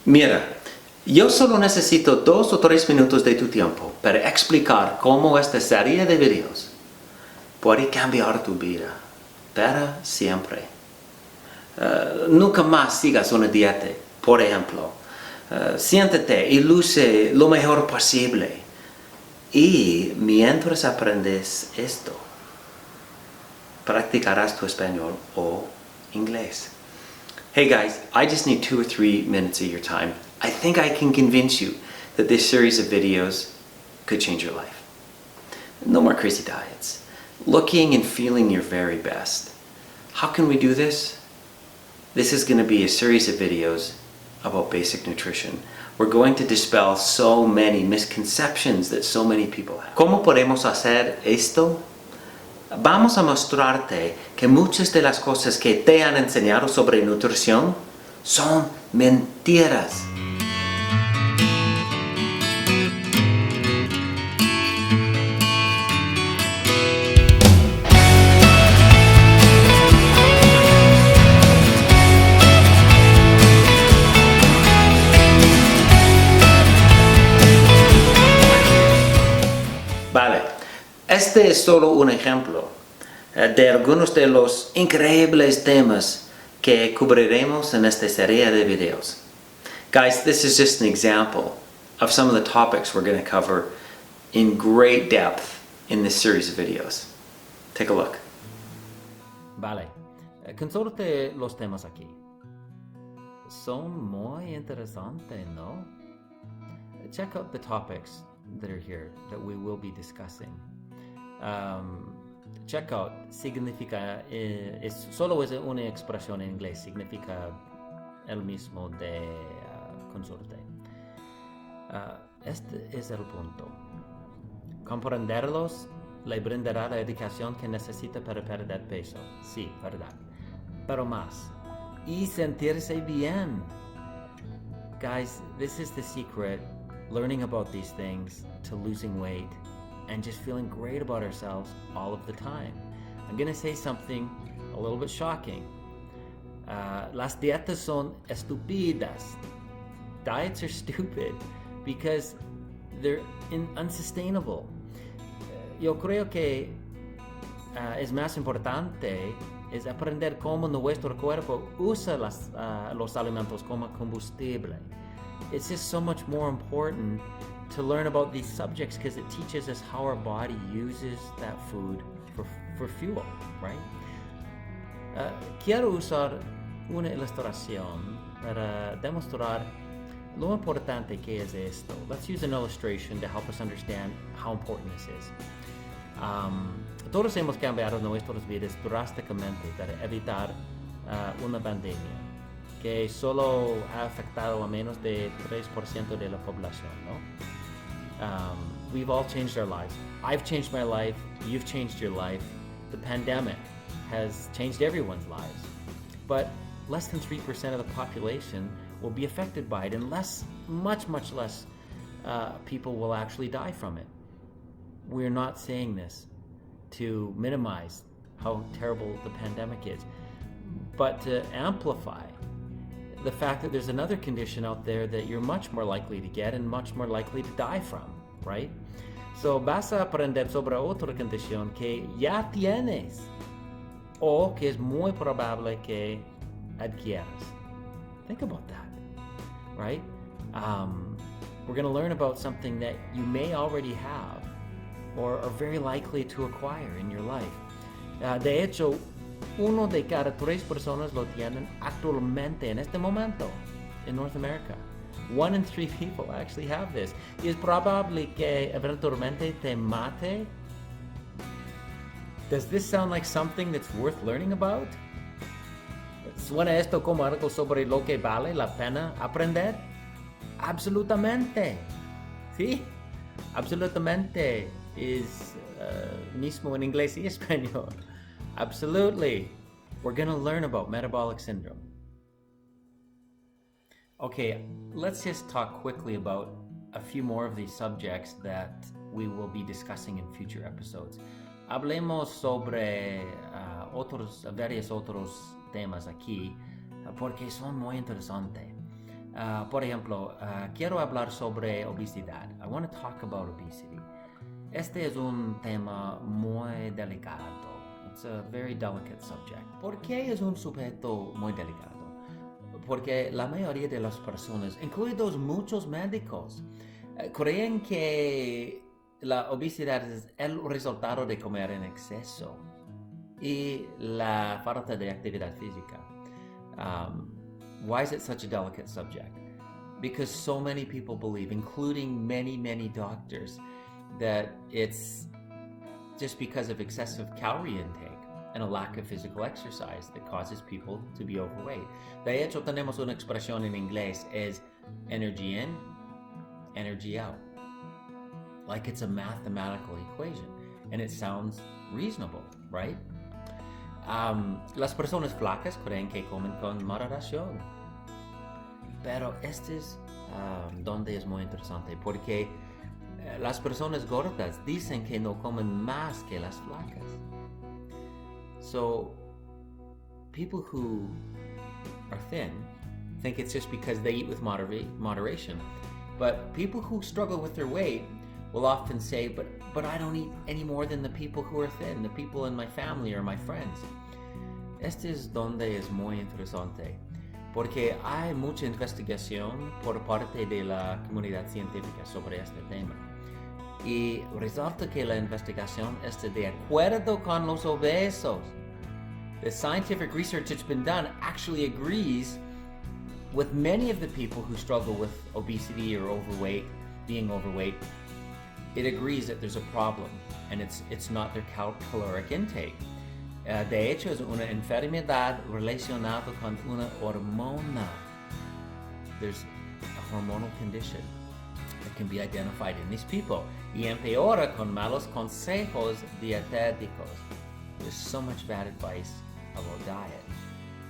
Mira, yo solo necesito 2 o 3 minutos de tu tiempo para explicar cómo esta serie de videos puede cambiar tu vida para siempre. Nunca más sigas una dieta, por ejemplo. Siéntate y luce lo mejor posible. Y mientras aprendes esto, practicarás tu español o inglés. Hey guys, I just need 2 or 3 minutes of your time. I think I can convince you that this series of videos could change your life. No more crazy diets. Looking and feeling your very best. How can we do this? This is going to be a series of videos about basic nutrition. We're going to dispel so many misconceptions that so many people have. ¿Cómo podemos hacer esto? Vamos a mostrarte que muchas de las cosas que te han enseñado sobre nutrición son mentiras. Vale, este es solo un ejemplo de algunos de los increíbles temas que cubriremos en esta serie de videos. Guys, this is just an example of some of the topics we're going to cover in great depth in this series of videos. Take a look. Vale, consulte los temas aquí. Son muy interesantes, ¿no? Check out the topics that are here that we will be discussing. Check out significa, solo es una expresión en inglés, significa el mismo de consulte. Este es el punto. Comprenderlos le brindará la educación que necesita para perder peso. Sí, verdad. Pero más. Y sentirse bien. Guys, this is the secret. Learning about these things to losing weight and just feeling great about ourselves all of the time. I'm going to say something a little bit shocking. Las dietas son estúpidas. Diets are stupid because they're unsustainable. Yo creo que es más importante es aprender cómo nuestro cuerpo usa los alimentos como combustible. It's just so much more important to learn about these subjects because it teaches us how our body uses that food for fuel, right? Quiero usar una ilustración para demostrar lo importante que es esto. Let's use an illustration to help us understand how important this is. Todos hemos cambiado nuestras vidas drásticamente para evitar una pandemia que solo ha afectado a menos de 3% de la población, ¿no? We've all changed our lives. I've changed my life. You've changed your life. The pandemic has changed everyone's lives. But less than 3% of the population will be affected by it, and much less people will actually die from it. We're not saying this to minimize how terrible the pandemic is, but to amplify the fact that there's another condition out there that you're much more likely to get and much more likely to die from, right? So vas a aprender sobre otra condición que ya tienes o que es muy probable que adquieras. Think about that, right? We're going to learn about something that you may already have or are very likely to acquire in your life. De hecho, 1 de cada 3 personas lo tienen actualmente en este momento in North America. 1 in 3 people actually have this. Y es probable que eventualmente te mate. Does this sound like something that's worth learning about? ¿Suena esto como algo sobre lo que vale la pena aprender? Absolutamente. Sí, absolutamente es mismo en inglés y español. Absolutely. We're going to learn about metabolic syndrome. Okay, let's just talk quickly about a few more of these subjects that we will be discussing in future episodes. Hablemos sobre varios otros temas aquí porque son muy interesantes. Por ejemplo, quiero hablar sobre obesidad. I want to talk about obesity. Este es un tema muy delicado. It's a very delicate subject. ¿Por qué es un sujeto muy delicado? Porque la mayoría de las personas, incluidos muchos médicos, creen que la obesidad es el resultado de comer en exceso y la falta de actividad física. Why is it such a delicate subject? Because so many people believe, including many doctors, that it's just because of excessive calorie intake and a lack of physical exercise that causes people to be overweight. De hecho, tenemos una expresión en inglés, es energy in, energy out. Like it's a mathematical equation. And it sounds reasonable, right? Las personas flacas creen que comen con moderación. Pero este es donde es muy interesante, porque las personas gordas dicen que no comen más que las flacas. So, people who are thin think it's just because they eat with moderation. But people who struggle with their weight will often say, but I don't eat any more than the people who are thin, the people in my family or my friends. Este es donde es muy interesante, porque hay mucha investigación por parte de la comunidad científica sobre este tema. Y resulta que la investigación está de acuerdo con los obesos. The scientific research that's been done actually agrees with many of the people who struggle with obesity or being overweight. It agrees that there's a problem, and it's not their caloric intake. De hecho, es una enfermedad relacionada con una hormona. There's a hormonal condition that can be identified in these people. Y empeora con malos consejos dietéticos. There's so much bad advice about diet.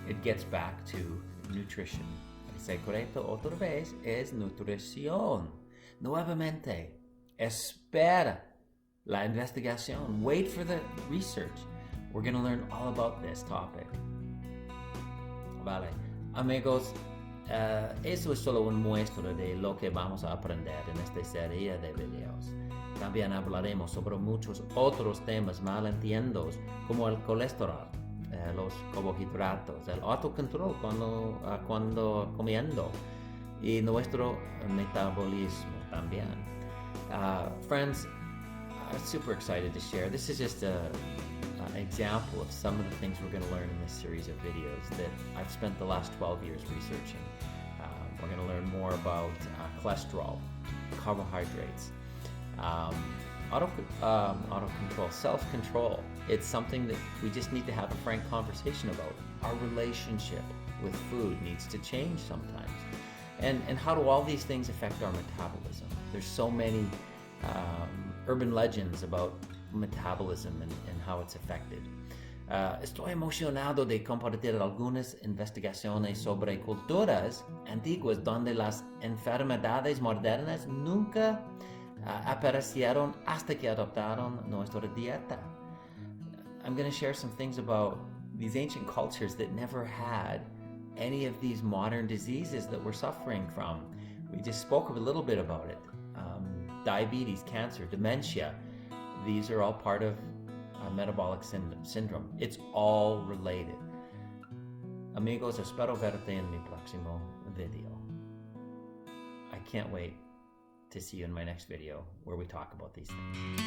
It gets back to nutrition. El secreto otra vez es nutrición. Nuevamente, espera la investigación. Wait for the research. We're going to learn all about this topic. Vale, amigos, eso es solo un muestra de lo que vamos a aprender en esta serie de videos. También hablaremos sobre muchos otros temas malentendidos, como el colesterol, los carbohidratos, el autocontrol cuando comiendo y nuestro metabolismo también. Friends, I'm super excited to share. This is just an example of some of the things we're going to learn in this series of videos that I've spent the last 12 years researching. We're going to learn more about cholesterol, carbohydrates, auto-control, self-control. It's something that we just need to have a frank conversation about. Our relationship with food needs to change sometimes. And how do all these things affect our metabolism? There's so many urban legends about metabolism and how it's affected. Estoy emocionado de compartir algunas investigaciones sobre culturas antiguas donde las enfermedades modernas nunca aparecieron hasta que adoptaron nuestra dieta. I'm going to share some things about these ancient cultures that never had any of these modern diseases that we're suffering from. We just spoke a little bit about it. Diabetes, cancer, dementia. These are all part of metabolic syndrome. It's all related. Amigos, espero verte en mi próximo video. I can't wait to see you in my next video where we talk about these things.